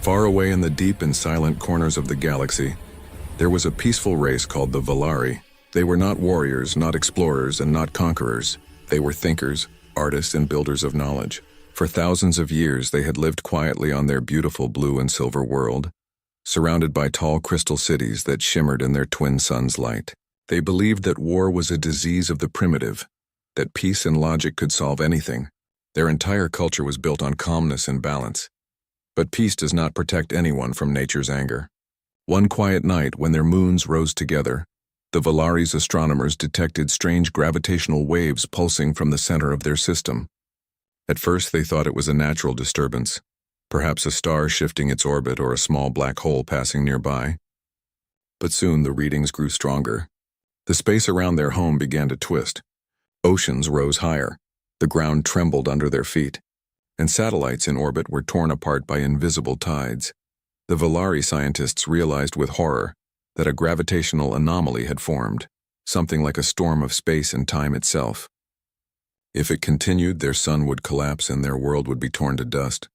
Far away in the deep and silent corners of the galaxy, there was a peaceful race called the Valari. They were not warriors, not explorers, and not conquerors. They were thinkers, artists, and builders of knowledge. For thousands of years, they had lived quietly on their beautiful blue and silver world, surrounded by tall crystal cities that shimmered in their twin suns' light. They believed that war was a disease of the primitive, that peace and logic could solve anything. Their entire culture was built on calmness and balance. But peace does not protect anyone from nature's anger. One quiet night, when their moons rose together, the Valari's astronomers detected strange gravitational waves pulsing from the center of their system. At first, they thought it was a natural disturbance, perhaps a star shifting its orbit or a small black hole passing nearby. But soon the readings grew stronger. The space around their home began to twist. Oceans rose higher, the ground trembled under their feet, and satellites in orbit were torn apart by invisible tides. The Valari scientists realized with horror that a gravitational anomaly had formed, something like a storm of space and time itself. If it continued, their sun would collapse and their world would be torn to dust.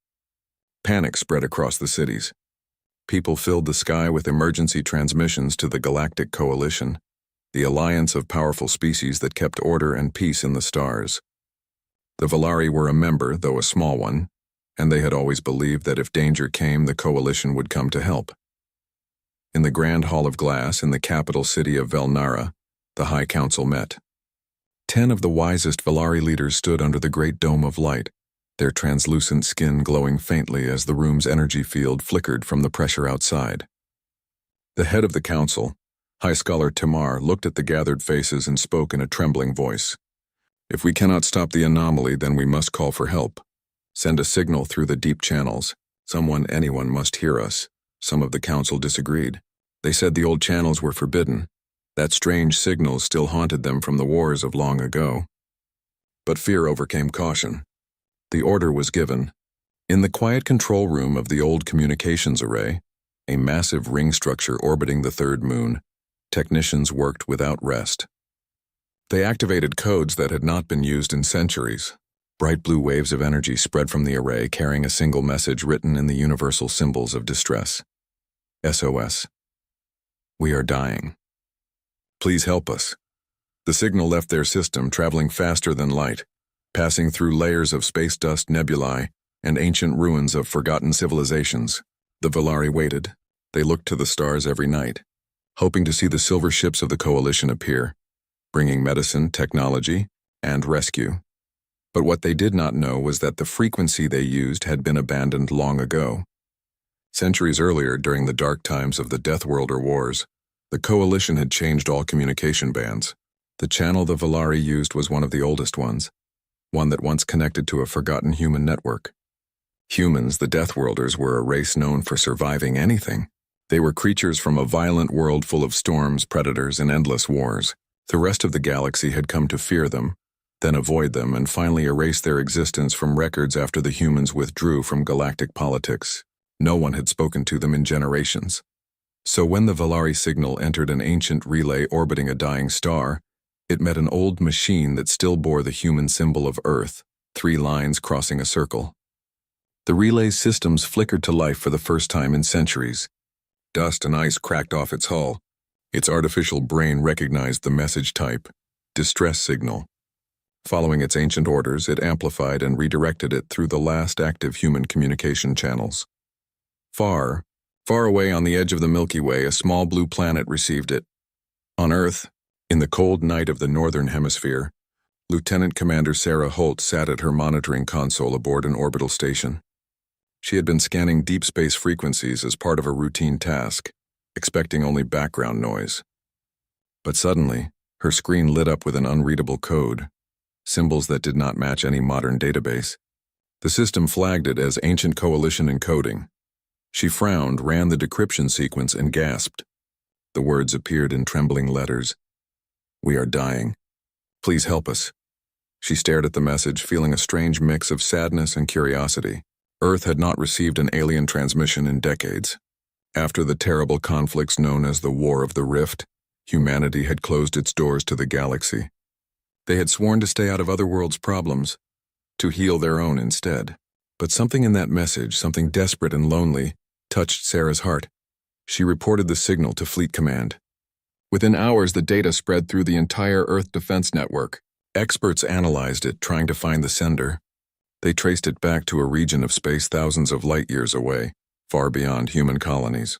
Panic spread across the cities. People filled the sky with emergency transmissions to the Galactic Coalition, the alliance of powerful species that kept order and peace in the stars. The Valari were a member, though a small one, and they had always believed that if danger came, the Coalition would come to help. In the Grand Hall of Glass in the capital city of Velnara, the High Council met. 10 of the wisest Valari leaders stood under the great dome of light, their translucent skin glowing faintly as the room's energy field flickered from the pressure outside. The head of the council, High Scholar Tamar, looked at the gathered faces and spoke in a trembling voice. "If we cannot stop the anomaly, then we must call for help. Send a signal through the deep channels. Anyone must hear us." Some of the council disagreed. They said the old channels were forbidden. That strange signal still haunted them from the wars of long ago. But fear overcame caution. The order was given. In the quiet control room of the old communications array, a massive ring structure orbiting the third moon, technicians worked without rest. They activated codes that had not been used in centuries. Bright blue waves of energy spread from the array, carrying a single message written in the universal symbols of distress. SOS. We are dying. Please help us. The signal left their system, traveling faster than light, passing through layers of space dust nebulae and ancient ruins of forgotten civilizations. The Valari waited. They looked to the stars every night, hoping to see the silver ships of the Coalition appear, bringing medicine, technology, and rescue. But what they did not know was that the frequency they used had been abandoned long ago. Centuries earlier, during the dark times of the Deathworlder Wars, the Coalition had changed all communication bands. The channel the Valari used was one of the oldest ones, one that once connected to a forgotten human network. Humans, the Deathworlders, were a race known for surviving anything. They were creatures from a violent world full of storms, predators, and endless wars. The rest of the galaxy had come to fear them, then avoid them, and finally erase their existence from records after the humans withdrew from galactic politics. No one had spoken to them in generations. So when the Valari signal entered an ancient relay orbiting a dying star, it met an old machine that still bore the human symbol of Earth, 3 lines crossing a circle. The relay's systems flickered to life for the first time in centuries. Dust and ice cracked off its hull. Its artificial brain recognized the message type, distress signal. Following its ancient orders, it amplified and redirected it through the last active human communication channels. Far, far away on the edge of the Milky Way, a small blue planet received it. On Earth, in the cold night of the Northern Hemisphere, Lieutenant Commander Sarah Holt sat at her monitoring console aboard an orbital station. She had been scanning deep space frequencies as part of a routine task, expecting only background noise. But suddenly, her screen lit up with an unreadable code, symbols that did not match any modern database. The system flagged it as Ancient Coalition encoding. She frowned, ran the decryption sequence, and gasped. The words appeared in trembling letters. "We are dying. Please help us." She stared at the message, feeling a strange mix of sadness and curiosity. Earth had not received an alien transmission in decades. After the terrible conflicts known as the War of the Rift, humanity had closed its doors to the galaxy. They had sworn to stay out of other worlds' problems, to heal their own instead. But something in that message, something desperate and lonely, touched Sarah's heart. She reported the signal to Fleet Command. Within hours, the data spread through the entire Earth defense network. Experts analyzed it, trying to find the sender. They traced it back to a region of space thousands of light years away, far beyond human colonies.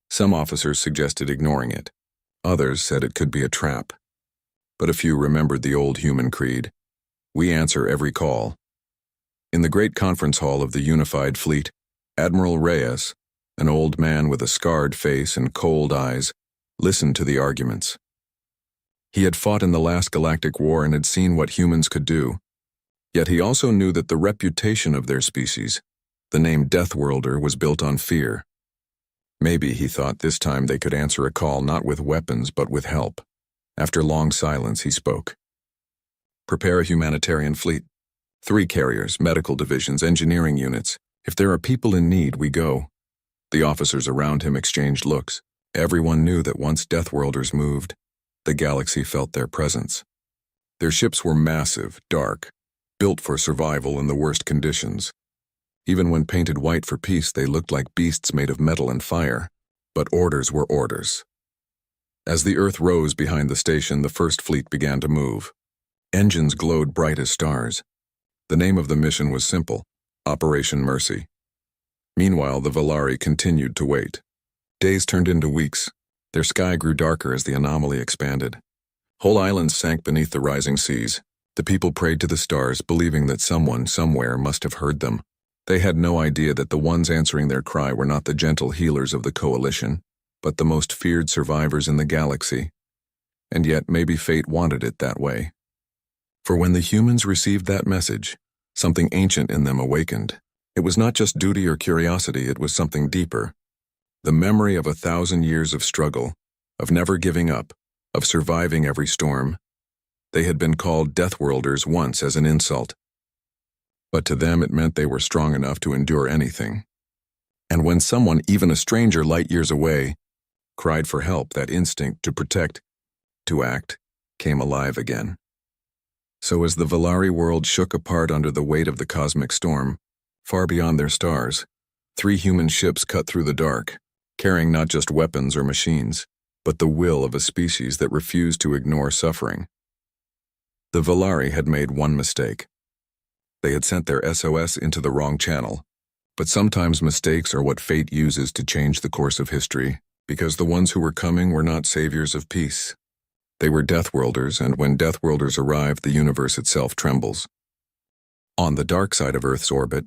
Some officers suggested ignoring it. Others said it could be a trap. But a few remembered the old human creed: we answer every call. In the great conference hall of the unified fleet, Admiral Reyes, an old man with a scarred face and cold eyes, listened to the arguments. He had fought in the last Galactic War and had seen what humans could do. Yet he also knew that the reputation of their species, the name Deathworlder, was built on fear. Maybe, he thought, this time they could answer a call not with weapons but with help. After long silence, he spoke. Prepare a humanitarian fleet. 3 carriers, medical divisions, engineering units. If there are people in need, we go. The officers around him exchanged looks. Everyone knew that once Deathworlders moved, the galaxy felt their presence. Their ships were massive, dark, built for survival in the worst conditions. Even when painted white for peace, they looked like beasts made of metal and fire. But orders were orders. As the Earth rose behind the station, the first fleet began to move. Engines glowed bright as stars. The name of the mission was simple: Operation Mercy. Meanwhile, the Valari continued to wait. Days turned into weeks. Their sky grew darker as the anomaly expanded. Whole islands sank beneath the rising seas. The people prayed to the stars, believing that someone, somewhere, must have heard them. They had no idea that the ones answering their cry were not the gentle healers of the Coalition, but the most feared survivors in the galaxy. And yet, maybe fate wanted it that way. For when the humans received that message, something ancient in them awakened. It was not just duty or curiosity, it was something deeper. The memory of 1,000 years of struggle, of never giving up, of surviving every storm. They had been called Deathworlders once as an insult. But to them it meant they were strong enough to endure anything. And when someone, even a stranger light years away, cried for help, that instinct to protect, to act, came alive again. So as the Valari world shook apart under the weight of the cosmic storm, far beyond their stars, 3 human ships cut through the dark, carrying not just weapons or machines, but the will of a species that refused to ignore suffering. The Valari had made one mistake. They had sent their SOS into the wrong channel. But sometimes mistakes are what fate uses to change the course of history, because the ones who were coming were not saviors of peace. They were Deathworlders, and when Deathworlders arrive, the universe itself trembles. On the dark side of Earth's orbit,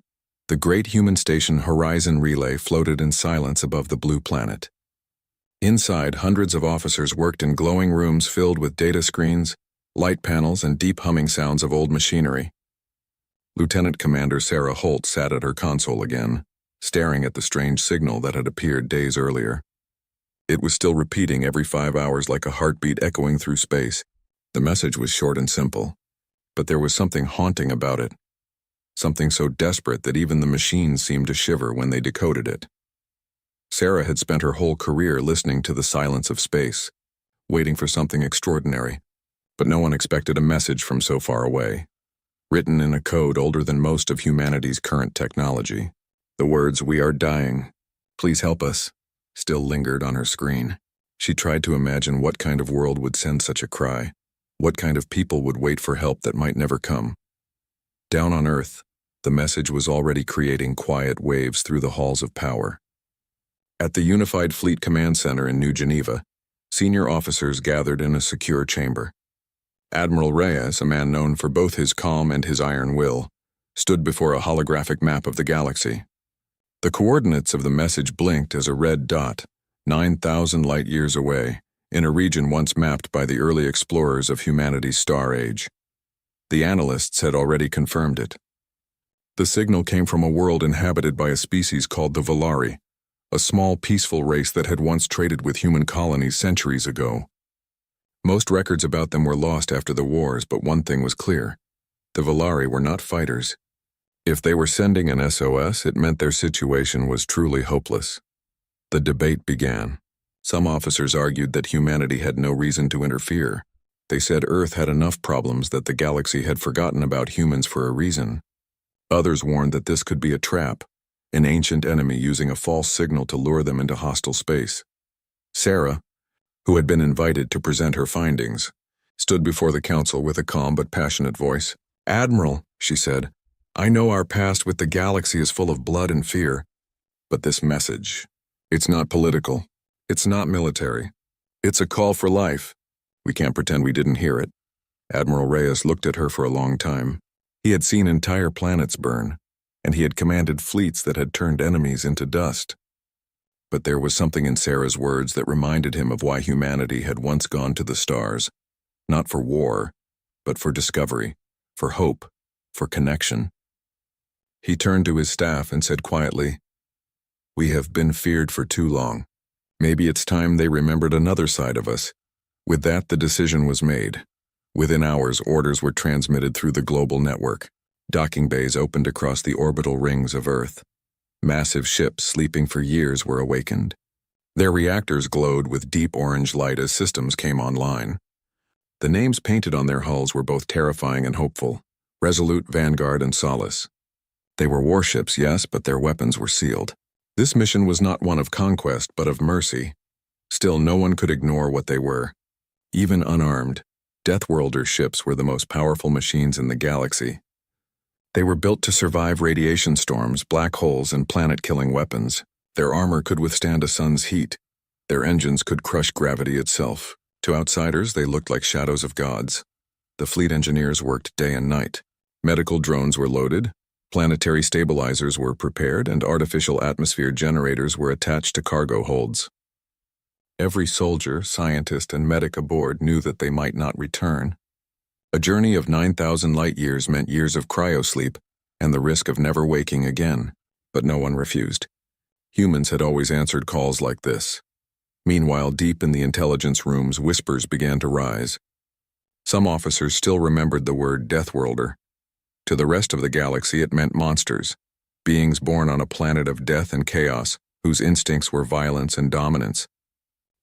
the great human station Horizon Relay floated in silence above the blue planet. Inside, hundreds of officers worked in glowing rooms filled with data screens, light panels, and deep humming sounds of old machinery. Lieutenant Commander Sarah Holt sat at her console again, staring at the strange signal that had appeared days earlier. It was still repeating every 5 hours like a heartbeat echoing through space. The message was short and simple, but there was something haunting about it. Something so desperate that even the machines seemed to shiver when they decoded it. Sarah had spent her whole career listening to the silence of space, waiting for something extraordinary, but no one expected a message from so far away. Written in a code older than most of humanity's current technology, the words, "We are dying, please help us," still lingered on her screen. She tried to imagine what kind of world would send such a cry, what kind of people would wait for help that might never come. Down on Earth, the message was already creating quiet waves through the halls of power. At the Unified Fleet Command Center in New Geneva, senior officers gathered in a secure chamber. Admiral Reyes, a man known for both his calm and his iron will, stood before a holographic map of the galaxy. The coordinates of the message blinked as a red dot, 9,000 light-years away, in a region once mapped by the early explorers of humanity's star age. The analysts had already confirmed it. The signal came from a world inhabited by a species called the Valari, a small, peaceful race that had once traded with human colonies centuries ago. Most records about them were lost after the wars, but one thing was clear: the Valari were not fighters. If they were sending an SOS, it meant their situation was truly hopeless. The debate began. Some officers argued that humanity had no reason to interfere. They said Earth had enough problems, that the galaxy had forgotten about humans for a reason. Others warned that this could be a trap, an ancient enemy using a false signal to lure them into hostile space. Sarah, who had been invited to present her findings, stood before the council with a calm but passionate voice. "Admiral," she said, "I know our past with the galaxy is full of blood and fear, but this message, it's not political, it's not military, it's a call for life. We can't pretend we didn't hear it." Admiral Reyes looked at her for a long time. He had seen entire planets burn, and he had commanded fleets that had turned enemies into dust. But there was something in Sarah's words that reminded him of why humanity had once gone to the stars, not for war, but for discovery, for hope, for connection. He turned to his staff and said quietly, "We have been feared for too long. Maybe it's time they remembered another side of us." With that, the decision was made. Within hours, orders were transmitted through the global network. Docking bays opened across the orbital rings of Earth. Massive ships sleeping for years were awakened. Their reactors glowed with deep orange light as systems came online. The names painted on their hulls were both terrifying and hopeful: Resolute, Vanguard, and Solace. They were warships, yes, but their weapons were sealed. This mission was not one of conquest, but of mercy. Still, no one could ignore what they were. Even unarmed, Deathworlders ships were the most powerful machines in the galaxy. They were built to survive radiation storms, black holes, and planet-killing weapons. Their armor could withstand a sun's heat. Their engines could crush gravity itself. To outsiders, they looked like shadows of gods. The fleet engineers worked day and night. Medical drones were loaded, planetary stabilizers were prepared, and artificial atmosphere generators were attached to cargo holds. Every soldier, scientist, and medic aboard knew that they might not return. A journey of 9,000 light-years meant years of cryosleep and the risk of never waking again, but no one refused. Humans had always answered calls like this. Meanwhile, deep in the intelligence rooms, whispers began to rise. Some officers still remembered the word Deathworlder. To the rest of the galaxy, it meant monsters, beings born on a planet of death and chaos, whose instincts were violence and dominance.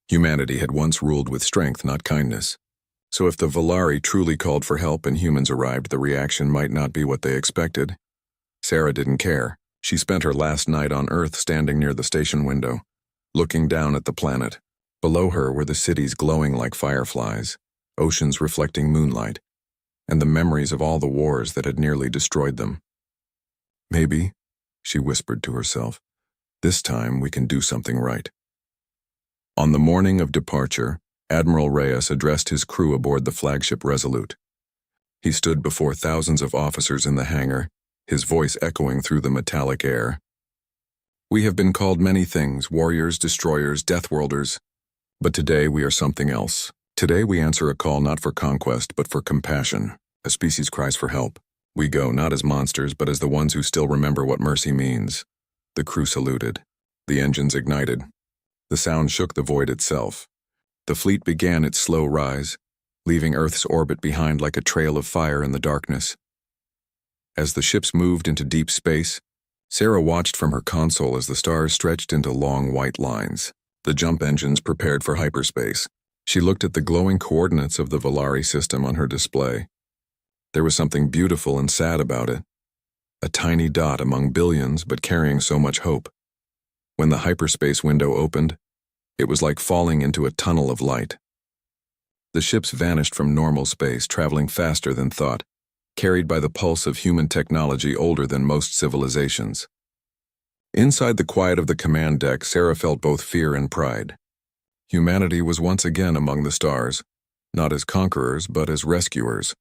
Humanity had once ruled with strength, not kindness. So if the Valari truly called for help and humans arrived, the reaction might not be what they expected. Sarah didn't care. She spent her last night on Earth standing near the station window, looking down at the planet. Below her were the cities glowing like fireflies, oceans reflecting moonlight, and the memories of all the wars that had nearly destroyed them. "Maybe," she whispered to herself, "this time we can do something right." On the morning of departure, Admiral Reyes addressed his crew aboard the flagship Resolute. He stood before thousands of officers in the hangar, his voice echoing through the metallic air. "We have been called many things: warriors, destroyers, deathworlders. But today we are something else. Today we answer a call not for conquest, but for compassion. A species cries for help. We go not as monsters, but as the ones who still remember what mercy means." The crew saluted. The engines ignited. The sound shook the void itself. The fleet began its slow rise, leaving Earth's orbit behind like a trail of fire in the darkness. As the ships moved into deep space, Sarah watched from her console as the stars stretched into long white lines. The jump engines prepared for hyperspace. She looked at the glowing coordinates of the Valari system on her display. There was something beautiful and sad about it. A tiny dot among billions, but carrying so much hope. When the hyperspace window opened, it was like falling into a tunnel of light. The ships vanished from normal space, traveling faster than thought, carried by the pulse of human technology older than most civilizations. Inside the quiet of the command deck, Sarah felt both fear and pride. Humanity was once again among the stars, not as conquerors, but as rescuers.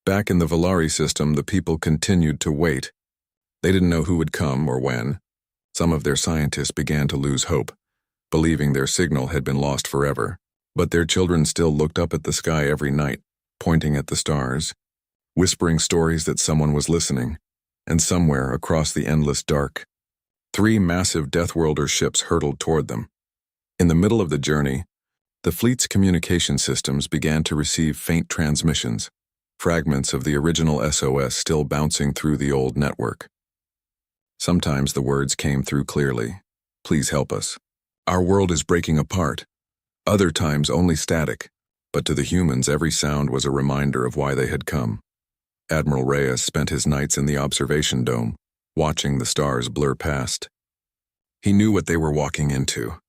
Back in the Valari system, the people continued to wait. They didn't know who would come or when. Some of their scientists began to lose hope, believing their signal had been lost forever. But their children still looked up at the sky every night, pointing at the stars, whispering stories that someone was listening, and somewhere across the endless dark, 3 massive Deathworlder ships hurtled toward them. In the middle of the journey, the fleet's communication systems began to receive faint transmissions, fragments of the original SOS still bouncing through the old network. Sometimes the words came through clearly: "Please help us. Our world is breaking apart." Other times only static, but to the humans every sound was a reminder of why they had come. Admiral Reyes spent his nights in the observation dome, watching the stars blur past. He knew what they were walking into.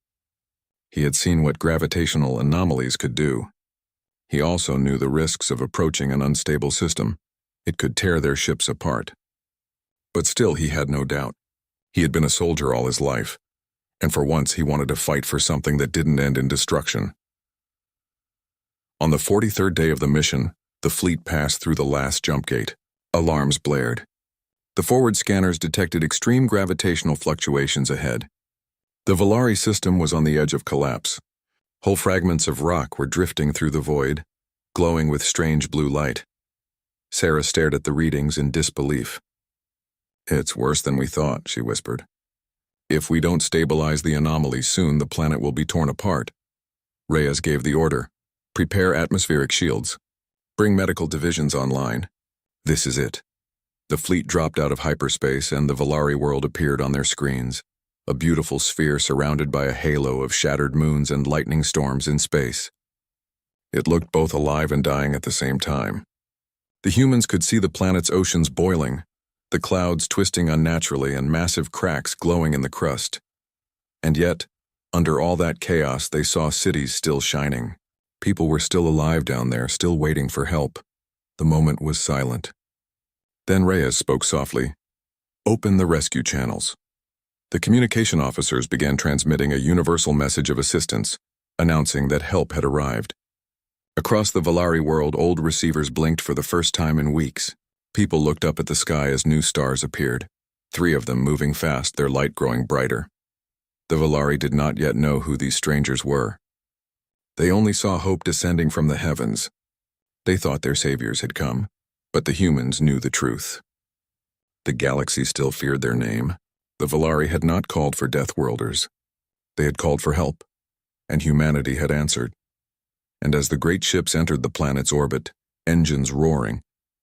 He had seen what gravitational anomalies could do. He also knew the risks of approaching an unstable system. It could tear their ships apart. But still he had no doubt. He had been a soldier all his life, and for once he wanted to fight for something that didn't end in destruction. On the 43rd day of the mission, the fleet passed through the last jump gate. Alarms blared. The forward scanners detected extreme gravitational fluctuations ahead. The Valari system was on the edge of collapse. Whole fragments of rock were drifting through the void, glowing with strange blue light. Sarah stared at the readings in disbelief. "It's worse than we thought," she whispered. "If we don't stabilize the anomaly soon, the planet will be torn apart." Reyes gave the order. "Prepare atmospheric shields. Bring medical divisions online. This is it." The fleet dropped out of hyperspace and the Valari world appeared on their screens, a beautiful sphere surrounded by a halo of shattered moons and lightning storms in space. It looked both alive and dying at the same time. The humans could see the planet's oceans boiling, the clouds twisting unnaturally and massive cracks glowing in the crust. And yet, under all that chaos, they saw cities still shining. People were still alive down there, still waiting for help. The moment was silent. Then Reyes spoke softly. "Open the rescue channels." The communication officers began transmitting a universal message of assistance, announcing that help had arrived. Across the Valari world, old receivers blinked for the first time in weeks. People looked up at the sky as new stars appeared, 3 of them moving fast, their light growing brighter. The Valari did not yet know who these strangers were. They only saw hope descending from the heavens. They thought their saviors had come, but the humans knew the truth. The galaxy still feared their name. The Valari had not called for Deathworlders. They had called for help, and humanity had answered. And as the great ships entered the planet's orbit, engines roaring,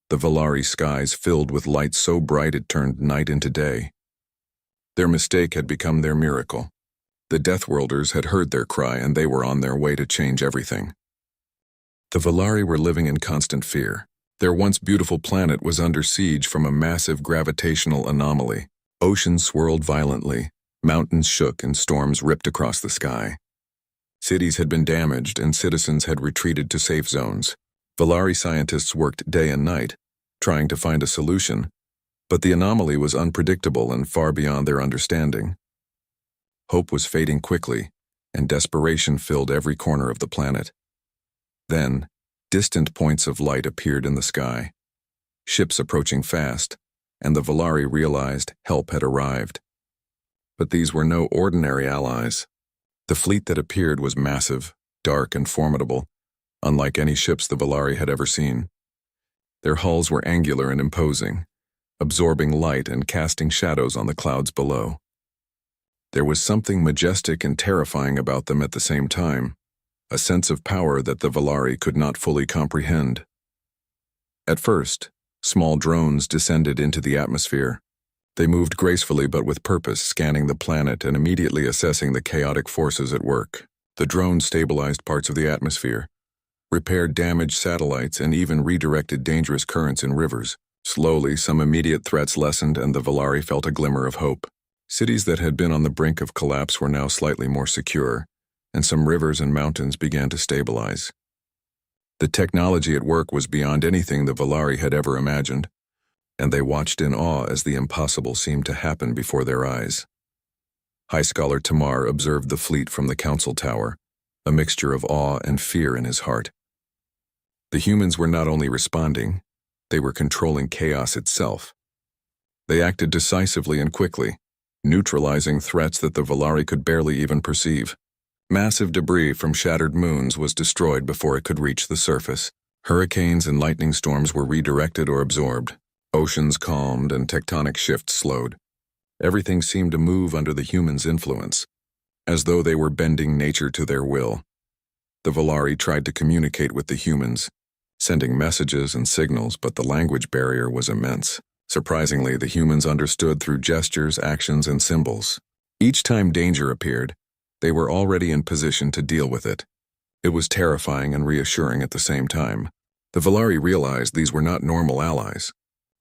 the Valari skies filled with light so bright it turned night into day. Their mistake had become their miracle. The Deathworlders had heard their cry, and they were on their way to change everything. The Valari were living in constant fear. Their once beautiful planet was under siege from a massive gravitational anomaly. Oceans swirled violently, mountains shook, and storms ripped across the sky. Cities had been damaged, and citizens had retreated to safe zones. Valari scientists worked day and night, trying to find a solution, but the anomaly was unpredictable and far beyond their understanding. Hope was fading quickly, and desperation filled every corner of the planet. Then, distant points of light appeared in the sky, ships approaching fast, and the Valari realized help had arrived. But these were no ordinary allies. The fleet that appeared was massive, dark, and formidable, unlike any ships the Valari had ever seen. Their hulls were angular and imposing, absorbing light and casting shadows on the clouds below. There was something majestic and terrifying about them at the same time, a sense of power that the Valari could not fully comprehend. At first, small drones descended into the atmosphere. They moved gracefully but with purpose, scanning the planet and immediately assessing the chaotic forces at work. The drones stabilized parts of the atmosphere, repaired damaged satellites, and even redirected dangerous currents in rivers. Slowly, some immediate threats lessened, and the Valari felt a glimmer of hope. Cities that had been on the brink of collapse were now slightly more secure, and some rivers and mountains began to stabilize. The technology at work was beyond anything the Valari had ever imagined, and they watched in awe as the impossible seemed to happen before their eyes. High Scholar Tamar observed the fleet from the council tower, a mixture of awe and fear in his heart. The humans were not only responding, they were controlling chaos itself. They acted decisively and quickly, neutralizing threats that the Valari could barely even perceive. Massive debris from shattered moons was destroyed before it could reach the surface. Hurricanes and lightning storms were redirected or absorbed. Oceans calmed and tectonic shifts slowed. Everything seemed to move under the humans' influence, as though they were bending nature to their will. The Valari tried to communicate with the humans, sending messages and signals, but the language barrier was immense. Surprisingly, the humans understood through gestures, actions, and symbols. Each time danger appeared, they were already in position to deal with it. It was terrifying and reassuring at the same time. The Valari realized these were not normal allies.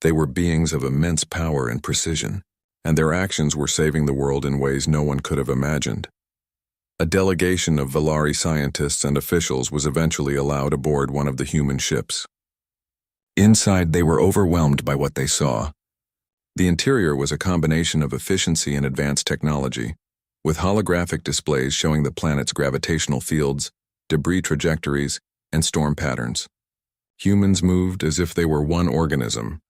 They were beings of immense power and precision. and their actions were saving the world in ways no one could have imagined. A delegation of Valari scientists and officials was eventually allowed aboard one of the human ships. Inside, they were overwhelmed by what they saw. The interior was a combination of efficiency and advanced technology, with holographic displays showing the planet's gravitational fields, debris trajectories, and storm patterns. Humans moved as if they were one organism,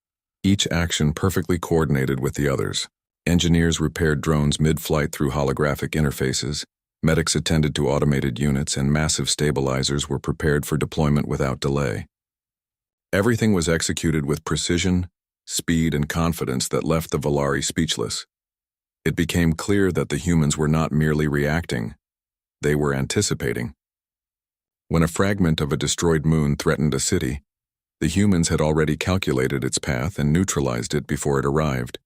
each action perfectly coordinated with the others. Engineers repaired drones mid-flight through holographic interfaces, medics attended to automated units, and massive stabilizers were prepared for deployment without delay. Everything was executed with precision, speed, and confidence that left the Valari speechless. It became clear that the humans were not merely reacting, they were anticipating. When a fragment of a destroyed moon threatened a city, the humans had already calculated its path and neutralized it before it arrived.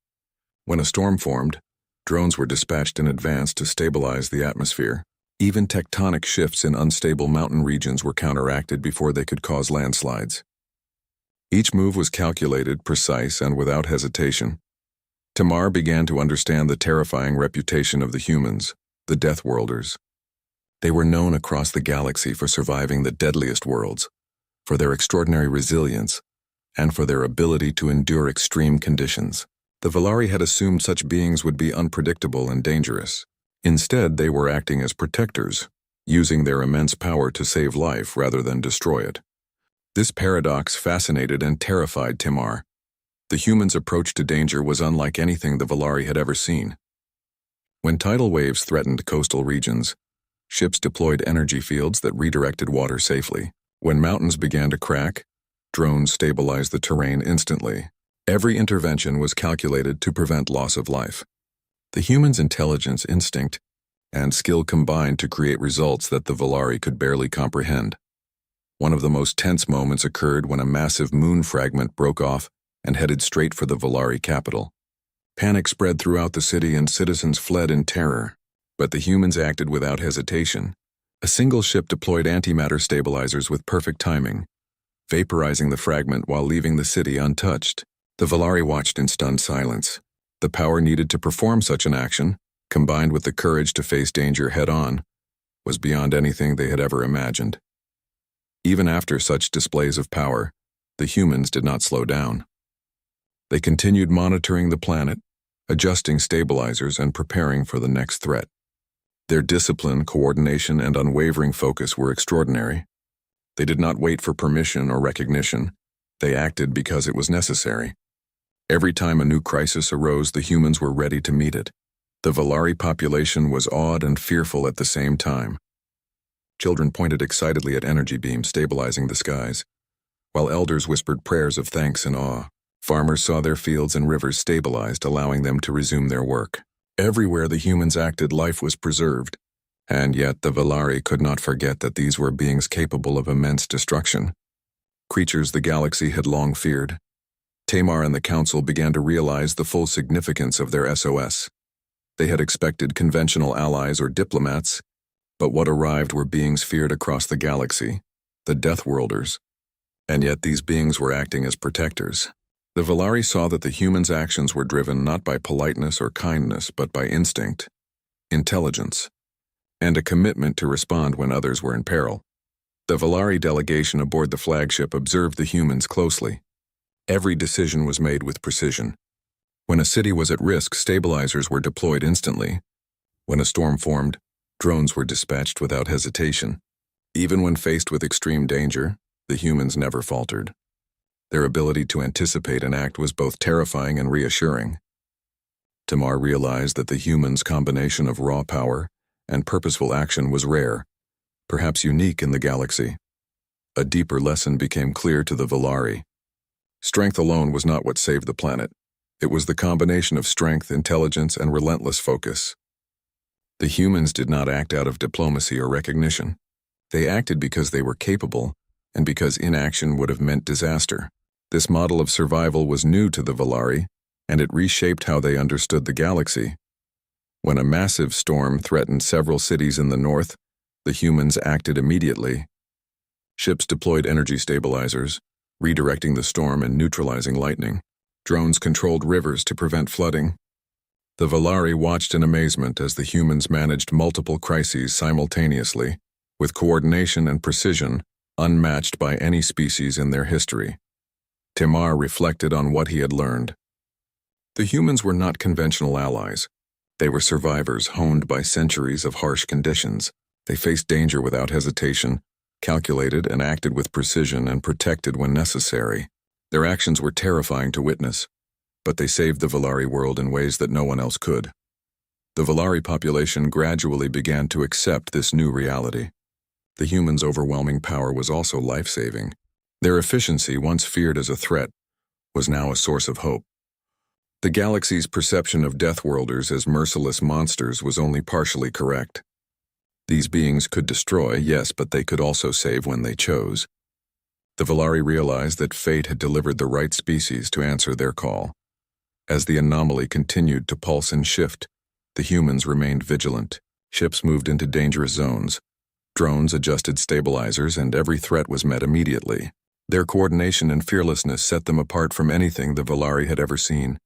When a storm formed, drones were dispatched in advance to stabilize the atmosphere. Even tectonic shifts in unstable mountain regions were counteracted before they could cause landslides. Each move was calculated, precise, and without hesitation. Tamar began to understand the terrifying reputation of the humans, the Deathworlders. They were known across the galaxy for surviving the deadliest worlds, for their extraordinary resilience, and for their ability to endure extreme conditions. The Valari had assumed such beings would be unpredictable and dangerous. Instead, they were acting as protectors, using their immense power to save life rather than destroy it. This paradox fascinated and terrified Tamar. The humans' approach to danger was unlike anything the Valari had ever seen. When tidal waves threatened coastal regions, ships deployed energy fields that redirected water safely. When mountains began to crack, drones stabilized the terrain instantly. Every intervention was calculated to prevent loss of life. The humans' intelligence, instinct, and skill combined to create results that the Valari could barely comprehend. One of the most tense moments occurred when a massive moon fragment broke off and headed straight for the Valari capital. Panic spread throughout the city and citizens fled in terror, but the humans acted without hesitation. A single ship deployed antimatter stabilizers with perfect timing, vaporizing the fragment while leaving the city untouched. The Valari watched in stunned silence. The power needed to perform such an action, combined with the courage to face danger head-on, was beyond anything they had ever imagined. Even after such displays of power, the humans did not slow down. They continued monitoring the planet, adjusting stabilizers and preparing for the next threat. Their discipline, coordination, and unwavering focus were extraordinary. They did not wait for permission or recognition. They acted because it was necessary. Every time a new crisis arose, the humans were ready to meet it. The Valari population was awed and fearful at the same time. Children pointed excitedly at energy beams stabilizing the skies, while elders whispered prayers of thanks and awe. Farmers saw their fields and rivers stabilized, allowing them to resume their work. Everywhere the humans acted, life was preserved, and yet the Valari could not forget that these were beings capable of immense destruction. Creatures the galaxy had long feared. Tamar and the Council began to realize the full significance of their SOS. They had expected conventional allies or diplomats, but what arrived were beings feared across the galaxy, the Deathworlders. And yet these beings were acting as protectors. The Valari saw that the humans' actions were driven not by politeness or kindness, but by instinct, intelligence, and a commitment to respond when others were in peril. The Valari delegation aboard the flagship observed the humans closely. Every decision was made with precision. When a city was at risk, stabilizers were deployed instantly. When a storm formed, drones were dispatched without hesitation. Even when faced with extreme danger, the humans never faltered. Their ability to anticipate and act was both terrifying and reassuring. Tamar realized that the humans' combination of raw power and purposeful action was rare, perhaps unique in the galaxy. A deeper lesson became clear to the Valari. Strength alone was not what saved the planet. It was the combination of strength, intelligence, and relentless focus. The humans did not act out of diplomacy or recognition. They acted because they were capable, and because inaction would have meant disaster. This model of survival was new to the Valari, and it reshaped how they understood the galaxy. When a massive storm threatened several cities in the north, the humans acted immediately. Ships deployed energy stabilizers, redirecting the storm and neutralizing lightning. Drones controlled rivers to prevent flooding. The Valari watched in amazement as the humans managed multiple crises simultaneously, with coordination and precision unmatched by any species in their history. Timar reflected on what he had learned. The humans were not conventional allies. They were survivors honed by centuries of harsh conditions. They faced danger without hesitation, calculated and acted with precision, and protected when necessary. Their actions were terrifying to witness, but they saved the Valari world in ways that no one else could. The Valari population gradually began to accept this new reality. The humans' overwhelming power was also life-saving. Their efficiency, once feared as a threat, was now a source of hope. The galaxy's perception of Deathworlders as merciless monsters was only partially correct. These beings could destroy, yes, but they could also save when they chose. The Valari realized that fate had delivered the right species to answer their call. As the anomaly continued to pulse and shift, the humans remained vigilant. Ships moved into dangerous zones. Drones adjusted stabilizers, and every threat was met immediately. Their coordination and fearlessness set them apart from anything the Valari had ever seen.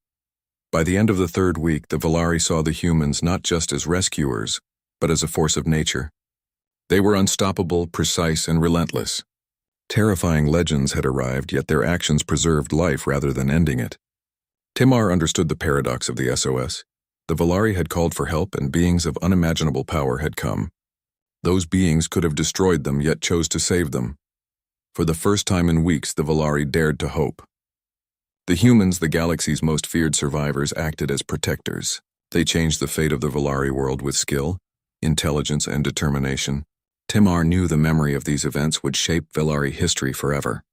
By the end of the third week, the Valari saw the humans not just as rescuers, but as a force of nature. They were unstoppable, precise, and relentless. Terrifying legends had arrived, yet their actions preserved life rather than ending it. Timar understood the paradox of the SOS. The Valari had called for help, and beings of unimaginable power had come. Those beings could have destroyed them, yet chose to save them. For the first time in weeks, the Valari dared to hope. The humans, the galaxy's most feared survivors, acted as protectors. They changed the fate of the Valari world with skill, intelligence, and determination. Timar knew the memory of these events would shape Valari history forever.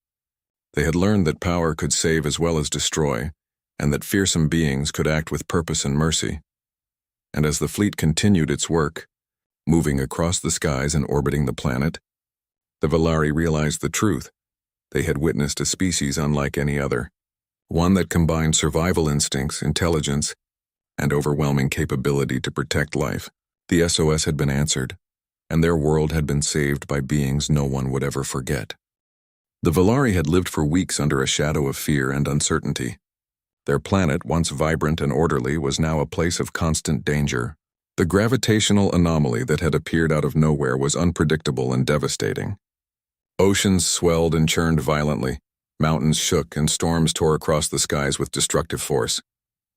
They had learned that power could save as well as destroy, and that fearsome beings could act with purpose and mercy. And as the fleet continued its work, moving across the skies and orbiting the planet, the Valari realized the truth. They had witnessed a species unlike any other, one that combined survival instincts, intelligence, and overwhelming capability to protect life. The SOS had been answered, and their world had been saved by beings no one would ever forget. The Valari had lived for weeks under a shadow of fear and uncertainty. Their planet, once vibrant and orderly, was now a place of constant danger. The gravitational anomaly that had appeared out of nowhere was unpredictable and devastating. Oceans swelled and churned violently, mountains shook, and storms tore across the skies with destructive force.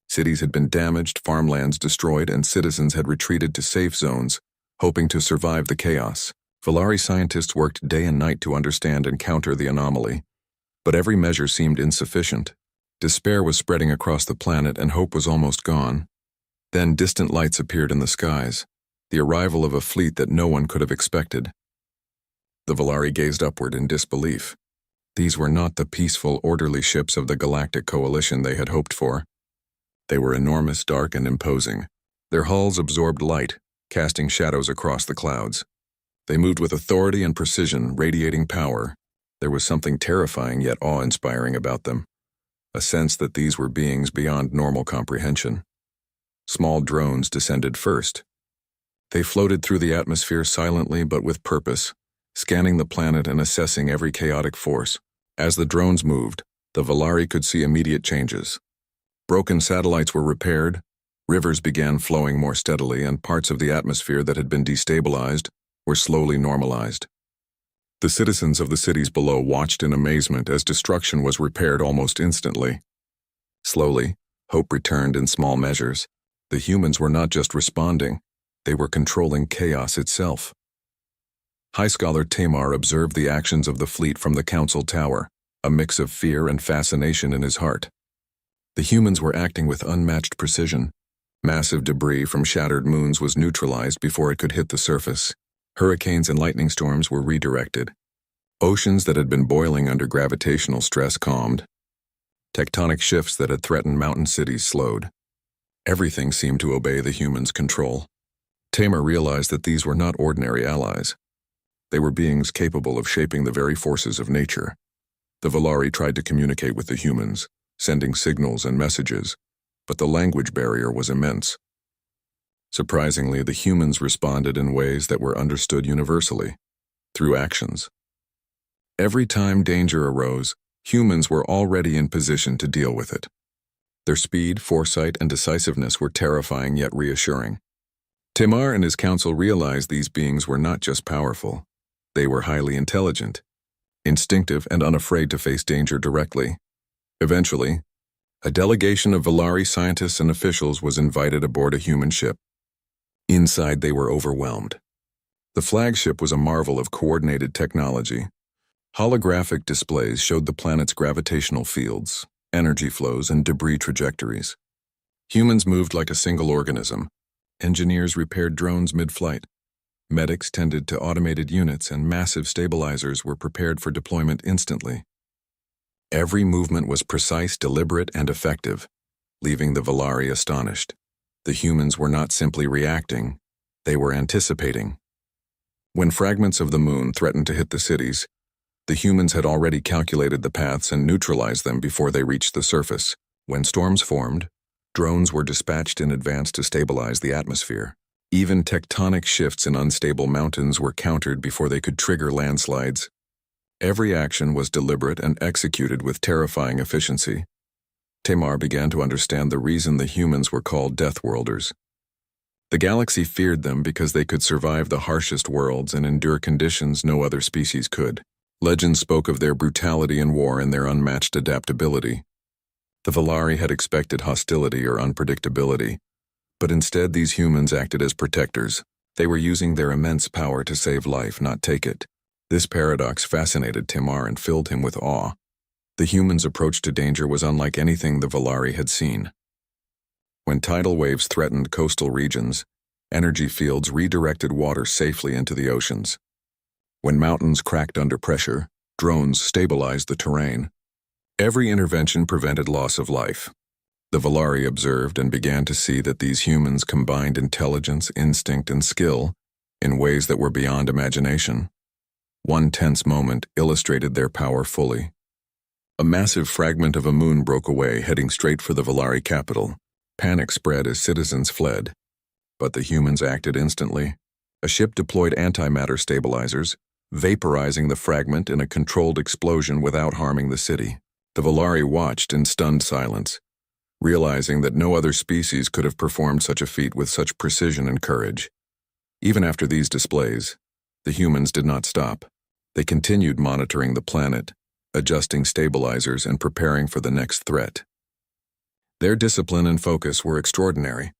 Cities had been damaged, farmlands destroyed, and citizens had retreated to safe zones, hoping to survive the chaos. Valari scientists worked day and night to understand and counter the anomaly, but every measure seemed insufficient. Despair was spreading across the planet, and hope was almost gone. Then distant lights appeared in the skies, the arrival of a fleet that no one could have expected. The Valari gazed upward in disbelief. These were not the peaceful, orderly ships of the Galactic Coalition they had hoped for. They were enormous, dark, and imposing. Their hulls absorbed light, casting shadows across the clouds. They moved with authority and precision, radiating power. There was something terrifying yet awe-inspiring about them, a sense that these were beings beyond normal comprehension. Small drones descended first. They floated through the atmosphere silently but with purpose, scanning the planet and assessing every chaotic force. As the drones moved, the Valari could see immediate changes. Broken satellites were repaired, rivers began flowing more steadily, and parts of the atmosphere that had been destabilized were slowly normalized. The citizens of the cities below watched in amazement as destruction was repaired almost instantly. Slowly, hope returned in small measures. The humans were not just responding, they were controlling chaos itself. High Scholar Tamar observed the actions of the fleet from the council tower, a mix of fear and fascination in his heart. The humans were acting with unmatched precision. Massive debris from shattered moons was neutralized before it could hit the surface. Hurricanes and lightning storms were redirected. Oceans that had been boiling under gravitational stress calmed. Tectonic shifts that had threatened mountain cities slowed. Everything seemed to obey the humans' control. Tamar realized that these were not ordinary allies. They were beings capable of shaping the very forces of nature. The Valari tried to communicate with the humans, sending signals and messages, but the language barrier was immense. Surprisingly, the humans responded in ways that were understood universally, through actions. Every time danger arose, humans were already in position to deal with it. Their speed, foresight, and decisiveness were terrifying yet reassuring. Tamar and his council realized these beings were not just powerful. They were highly intelligent, instinctive, and unafraid to face danger directly. Eventually, a delegation of Valari scientists and officials was invited aboard a human ship. Inside, they were overwhelmed. The flagship was a marvel of coordinated technology. Holographic displays showed the planet's gravitational fields, energy flows, and debris trajectories. Humans moved like a single organism. Engineers repaired drones mid-flight. Medics tended to automated units, and massive stabilizers were prepared for deployment instantly. Every movement was precise, deliberate, and effective, leaving the Valari astonished. The humans were not simply reacting, they were anticipating. When fragments of the moon threatened to hit the cities, the humans had already calculated the paths and neutralized them before they reached the surface. When storms formed, drones were dispatched in advance to stabilize the atmosphere. Even tectonic shifts in unstable mountains were countered before they could trigger landslides. Every action was deliberate and executed with terrifying efficiency. Tamar began to understand the reason the humans were called Deathworlders. The galaxy feared them because they could survive the harshest worlds and endure conditions no other species could. Legends spoke of their brutality in war and their unmatched adaptability. The Valari had expected hostility or unpredictability, but instead these humans acted as protectors. They were using their immense power to save life, not take it. This paradox fascinated Tamar and filled him with awe. The humans' approach to danger was unlike anything the Valari had seen. When tidal waves threatened coastal regions, energy fields redirected water safely into the oceans. When mountains cracked under pressure, drones stabilized the terrain. Every intervention prevented loss of life. The Valari observed and began to see that these humans combined intelligence, instinct, and skill in ways that were beyond imagination. One tense moment illustrated their power fully. A massive fragment of a moon broke away, heading straight for the Valari capital. Panic spread as citizens fled. But the humans acted instantly. A ship deployed antimatter stabilizers, vaporizing the fragment in a controlled explosion without harming the city. The Valari watched in stunned silence, realizing that no other species could have performed such a feat with such precision and courage. Even after these displays, the humans did not stop. They continued monitoring the planet, adjusting stabilizers and preparing for the next threat. Their discipline and focus were extraordinary.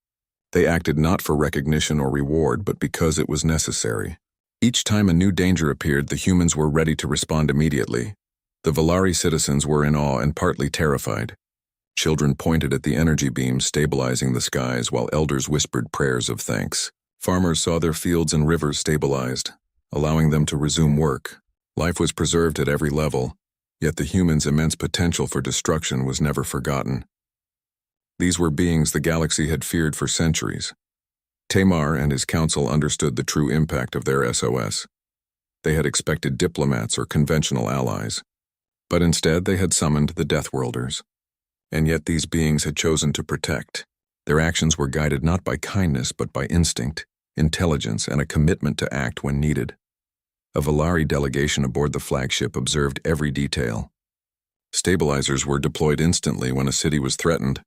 They acted not for recognition or reward, but because it was necessary. Each time a new danger appeared, the humans were ready to respond immediately. The Valari citizens were in awe and partly terrified. Children pointed at the energy beams stabilizing the skies, while elders whispered prayers of thanks. Farmers saw their fields and rivers stabilized, allowing them to resume work. Life was preserved at every level, yet the humans' immense potential for destruction was never forgotten. These were beings the galaxy had feared for centuries. Tamar and his council understood the true impact of their SOS. They had expected diplomats or conventional allies, but instead they had summoned the Deathworlders. And yet these beings had chosen to protect. Their actions were guided not by kindness but by instinct, intelligence, and a commitment to act when needed. A Valari delegation aboard the flagship observed every detail. Stabilizers were deployed instantly when a city was threatened.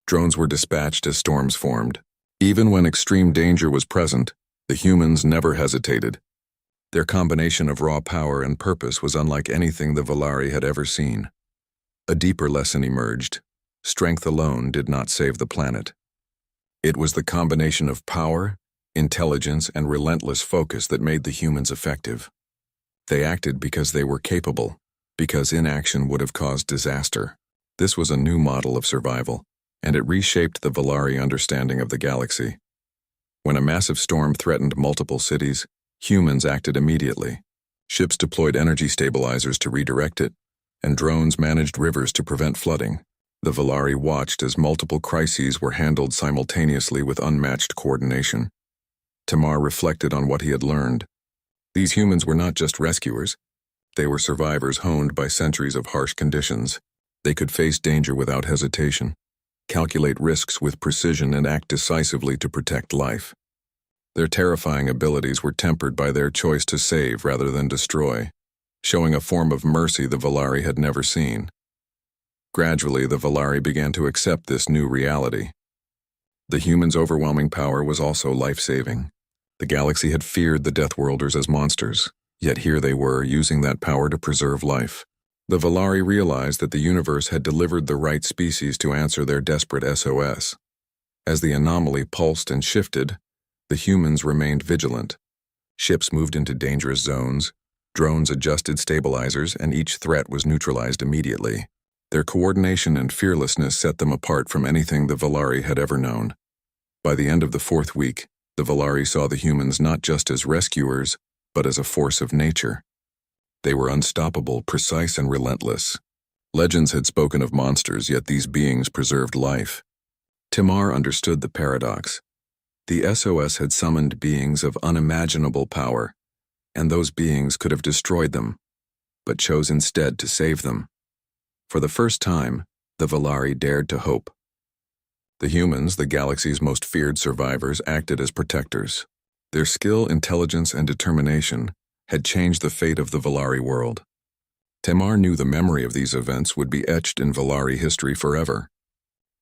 Drones were dispatched as storms formed. Even when extreme danger was present, the humans never hesitated. Their combination of raw power and purpose was unlike anything the Valari had ever seen. A deeper lesson emerged. Strength alone did not save the planet. It was the combination of power, intelligence, and relentless focus that made the humans effective. They acted because they were capable, because inaction would have caused disaster. This was a new model of survival, and it reshaped the Valari understanding of the galaxy. When a massive storm threatened multiple cities, humans acted immediately. Ships deployed energy stabilizers to redirect it, and drones managed rivers to prevent flooding. The Valari watched as multiple crises were handled simultaneously with unmatched coordination. Tamar reflected on what he had learned. These humans were not just rescuers. They were survivors honed by centuries of harsh conditions. They could face danger without hesitation, calculate risks with precision, and act decisively to protect life. Their terrifying abilities were tempered by their choice to save rather than destroy, showing a form of mercy the Valari had never seen. Gradually, the Valari began to accept this new reality. The humans' overwhelming power was also life-saving. The galaxy had feared the Deathworlders as monsters, yet here they were, using that power to preserve life. The Valari realized that the universe had delivered the right species to answer their desperate SOS. As the anomaly pulsed and shifted, the humans remained vigilant. Ships moved into dangerous zones, drones adjusted stabilizers, and each threat was neutralized immediately. Their coordination and fearlessness set them apart from anything the Valari had ever known. By the end of the 4th week, the Valari saw the humans not just as rescuers, but as a force of nature. They were unstoppable, precise, and relentless. Legends had spoken of monsters, yet these beings preserved life. Tamar understood the paradox. The SOS had summoned beings of unimaginable power, and those beings could have destroyed them, but chose instead to save them. For the first time, the Valari dared to hope. The humans, the galaxy's most feared survivors, acted as protectors. Their skill, intelligence, and determination had changed the fate of the Valari world. Tamar knew the memory of these events would be etched in Valari history forever.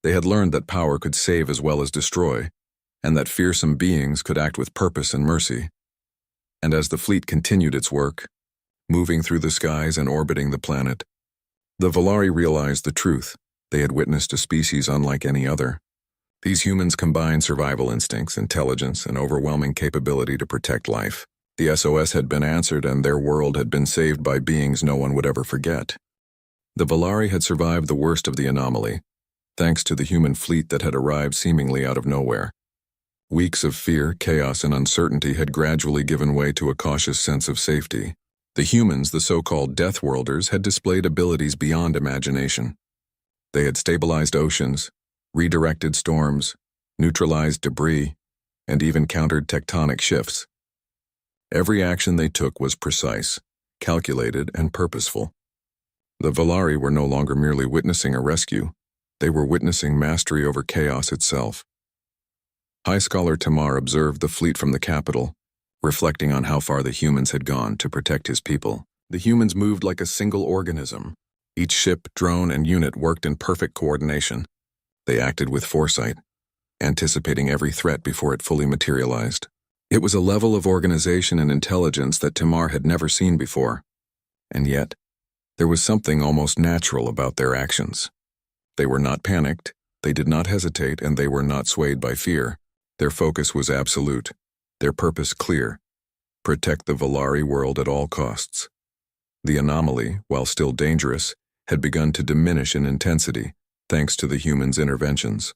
They had learned that power could save as well as destroy, and that fearsome beings could act with purpose and mercy. And as the fleet continued its work, moving through the skies and orbiting the planet, the Valari realized the truth. They had witnessed a species unlike any other. These humans combined survival instincts, intelligence, and overwhelming capability to protect life. The SOS had been answered, and their world had been saved by beings no one would ever forget. The Valari had survived the worst of the anomaly, thanks to the human fleet that had arrived seemingly out of nowhere. Weeks of fear, chaos, and uncertainty had gradually given way to a cautious sense of safety. The humans, the so-called Deathworlders, had displayed abilities beyond imagination. They had stabilized oceans, redirected storms, neutralized debris, and even countered tectonic shifts. Every action they took was precise, calculated, and purposeful. The Valari were no longer merely witnessing a rescue. They were witnessing mastery over chaos itself. High Scholar Tamar observed the fleet from the capital, reflecting on how far the humans had gone to protect his people. The humans moved like a single organism. Each ship, drone, and unit worked in perfect coordination. They acted with foresight, anticipating every threat before it fully materialized. It was a level of organization and intelligence that Tamar had never seen before. And yet, there was something almost natural about their actions. They were not panicked, they did not hesitate, and they were not swayed by fear. Their focus was absolute, their purpose clear: protect the Valari world at all costs. The anomaly, while still dangerous, had begun to diminish in intensity, thanks to the humans' interventions.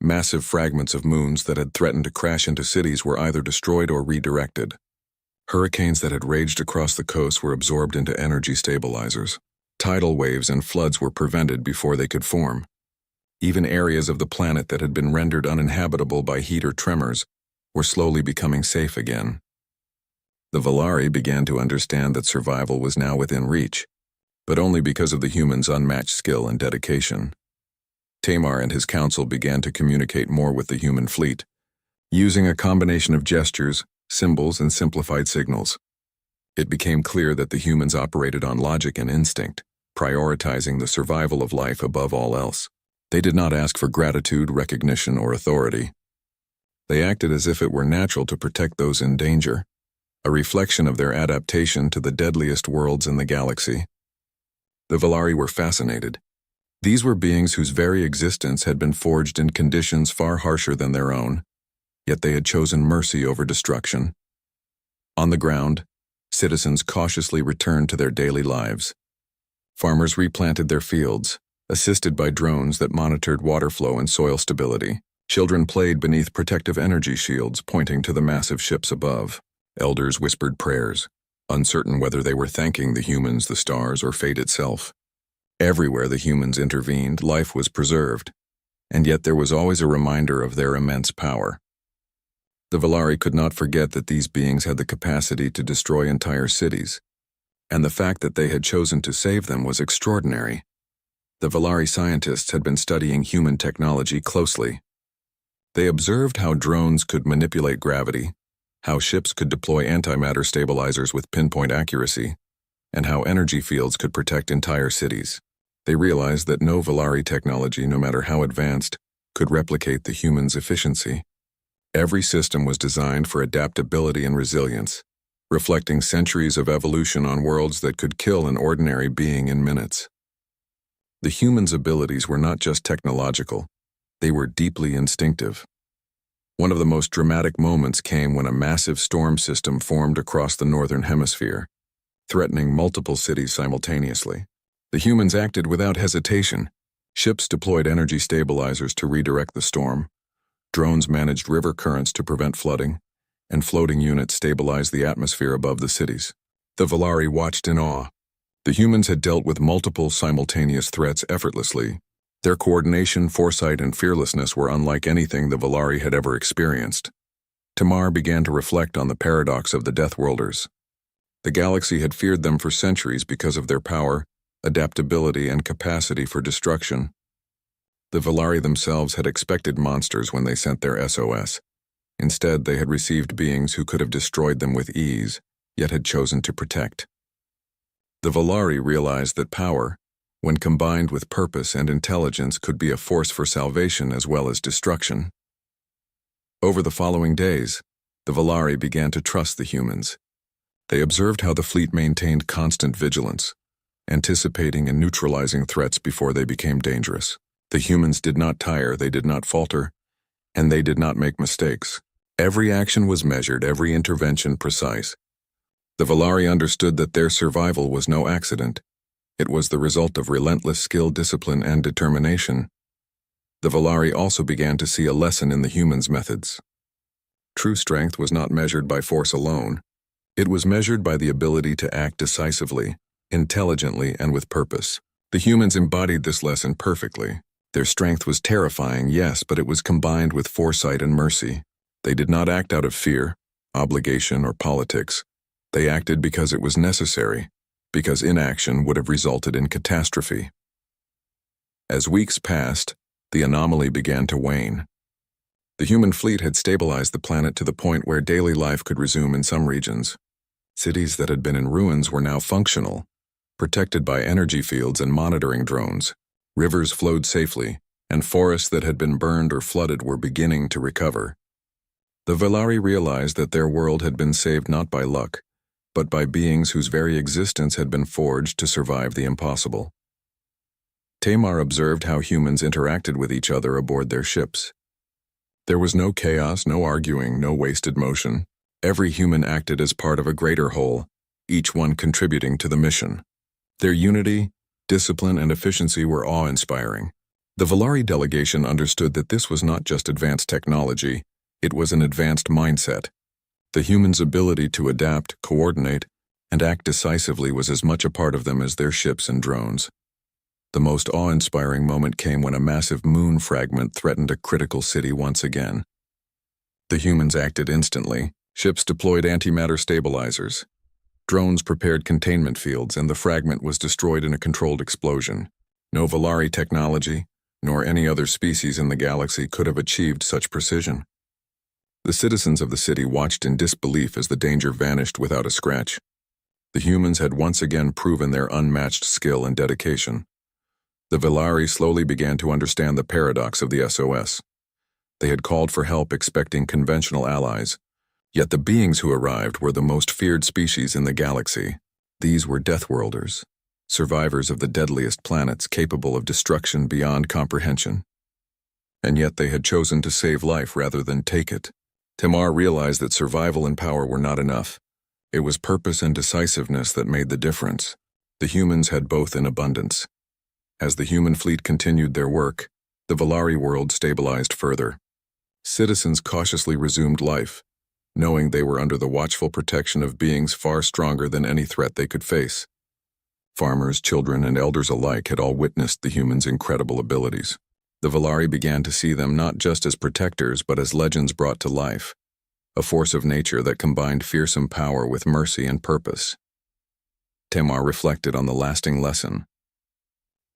Massive fragments of moons that had threatened to crash into cities were either destroyed or redirected. Hurricanes that had raged across the coast were absorbed into energy stabilizers. Tidal waves and floods were prevented before they could form. Even areas of the planet that had been rendered uninhabitable by heat or tremors were slowly becoming safe again. The Valari began to understand that survival was now within reach, but only because of the humans' unmatched skill and dedication. Tamar and his council began to communicate more with the human fleet, using a combination of gestures, symbols, and simplified signals. It became clear that the humans operated on logic and instinct, prioritizing the survival of life above all else. They did not ask for gratitude, recognition, or authority. They acted as if it were natural to protect those in danger, a reflection of their adaptation to the deadliest worlds in the galaxy. The Valari were fascinated. These were beings whose very existence had been forged in conditions far harsher than their own, yet they had chosen mercy over destruction. On the ground, citizens cautiously returned to their daily lives. Farmers replanted their fields, assisted by drones that monitored water flow and soil stability. Children played beneath protective energy shields pointing to the massive ships above. Elders whispered prayers, uncertain whether they were thanking the humans, the stars, or fate itself. Everywhere the humans intervened, life was preserved, and yet there was always a reminder of their immense power. The Valari could not forget that these beings had the capacity to destroy entire cities, and the fact that they had chosen to save them was extraordinary. The Valari scientists had been studying human technology closely. They observed how drones could manipulate gravity, how ships could deploy antimatter stabilizers with pinpoint accuracy, and how energy fields could protect entire cities. They realized that no Valari technology, no matter how advanced, could replicate the humans' efficiency. Every system was designed for adaptability and resilience, reflecting centuries of evolution on worlds that could kill an ordinary being in minutes. The humans' abilities were not just technological, they were deeply instinctive. One of the most dramatic moments came when a massive storm system formed across the northern hemisphere, threatening multiple cities simultaneously. The humans acted without hesitation. Ships deployed energy stabilizers to redirect the storm, drones managed river currents to prevent flooding, and floating units stabilized the atmosphere above the cities. The Valari watched in awe. The humans had dealt with multiple simultaneous threats effortlessly. Their coordination, foresight, and fearlessness were unlike anything the Valari had ever experienced. Tamar began to reflect on the paradox of the Deathworlders. The galaxy had feared them for centuries because of their power, adaptability, and capacity for destruction. The Valari themselves had expected monsters when they sent their SOS. Instead, they had received beings who could have destroyed them with ease, yet had chosen to protect. The Valari realized that power, when combined with purpose and intelligence, could be a force for salvation as well as destruction. Over the following days, the Valari began to trust the humans. They observed how the fleet maintained constant vigilance, anticipating and neutralizing threats before they became dangerous. The humans did not tire, they did not falter, and they did not make mistakes. Every action was measured, every intervention precise. The Valari understood that their survival was no accident. It was the result of relentless skill, discipline, and determination. The Valari also began to see a lesson in the humans' methods. True strength was not measured by force alone. It was measured by the ability to act decisively, intelligently, and with purpose. The humans embodied this lesson perfectly. Their strength was terrifying, yes, but it was combined with foresight and mercy. They did not act out of fear, obligation, or politics. They acted because it was necessary, because inaction would have resulted in catastrophe. As weeks passed, the anomaly began to wane. The human fleet had stabilized the planet to the point where daily life could resume in some regions. Cities that had been in ruins were now functional, protected by energy fields and monitoring drones. Rivers flowed safely, and forests that had been burned or flooded were beginning to recover. The Valari realized that their world had been saved not by luck, but by beings whose very existence had been forged to survive the impossible. Tamar observed how humans interacted with each other aboard their ships. There was no chaos, no arguing, no wasted motion. Every human acted as part of a greater whole, each one contributing to the mission. Their unity, discipline, and efficiency were awe-inspiring. The Valari delegation understood that this was not just advanced technology, it was an advanced mindset. The humans' ability to adapt, coordinate, and act decisively was as much a part of them as their ships and drones. The most awe-inspiring moment came when a massive moon fragment threatened a critical city once again. The humans acted instantly. Ships deployed antimatter stabilizers. Drones prepared containment fields, and the fragment was destroyed in a controlled explosion. No Valari technology, nor any other species in the galaxy could have achieved such precision. The citizens of the city watched in disbelief as the danger vanished without a scratch. The humans had once again proven their unmatched skill and dedication. The Valari slowly began to understand the paradox of the SOS. They had called for help expecting conventional allies, yet the beings who arrived were the most feared species in the galaxy. These were Deathworlders, survivors of the deadliest planets capable of destruction beyond comprehension. And yet they had chosen to save life rather than take it. Tamar realized that survival and power were not enough. It was purpose and decisiveness that made the difference. The humans had both in abundance. As the human fleet continued their work, the Valari world stabilized further. Citizens cautiously resumed life, knowing they were under the watchful protection of beings far stronger than any threat they could face. Farmers, children, and elders alike had all witnessed the humans' incredible abilities. The Valari began to see them not just as protectors but as legends brought to life, a force of nature that combined fearsome power with mercy and purpose. Tamar reflected on the lasting lesson.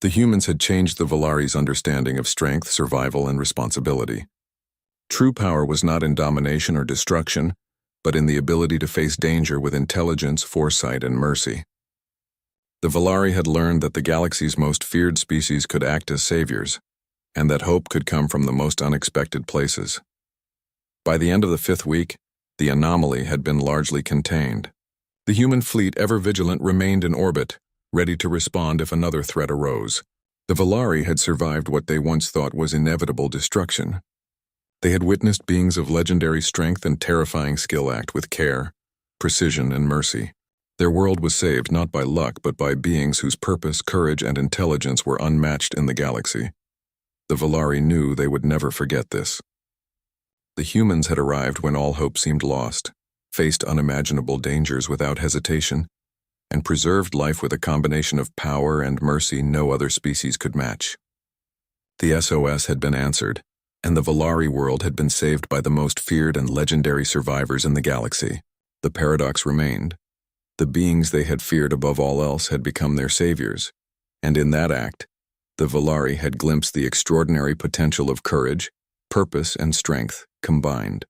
The humans had changed the Valari's understanding of strength, survival, and responsibility. True power was not in domination or destruction, but in the ability to face danger with intelligence, foresight, and mercy. The Valari had learned that the galaxy's most feared species could act as saviors, and that hope could come from the most unexpected places. By the end of the 5th week, the anomaly had been largely contained. The human fleet, ever vigilant, remained in orbit, ready to respond if another threat arose. The Valari had survived what they once thought was inevitable destruction. They had witnessed beings of legendary strength and terrifying skill act with care, precision, and mercy. Their world was saved not by luck but by beings whose purpose, courage, and intelligence were unmatched in the galaxy. The Valari knew they would never forget this. The humans had arrived when all hope seemed lost, faced unimaginable dangers without hesitation, and preserved life with a combination of power and mercy no other species could match. The SOS had been answered, and the Valari world had been saved by the most feared and legendary survivors in the galaxy. The paradox remained. The beings they had feared above all else had become their saviors, and in that act, the Valari had glimpsed the extraordinary potential of courage, purpose, and strength combined.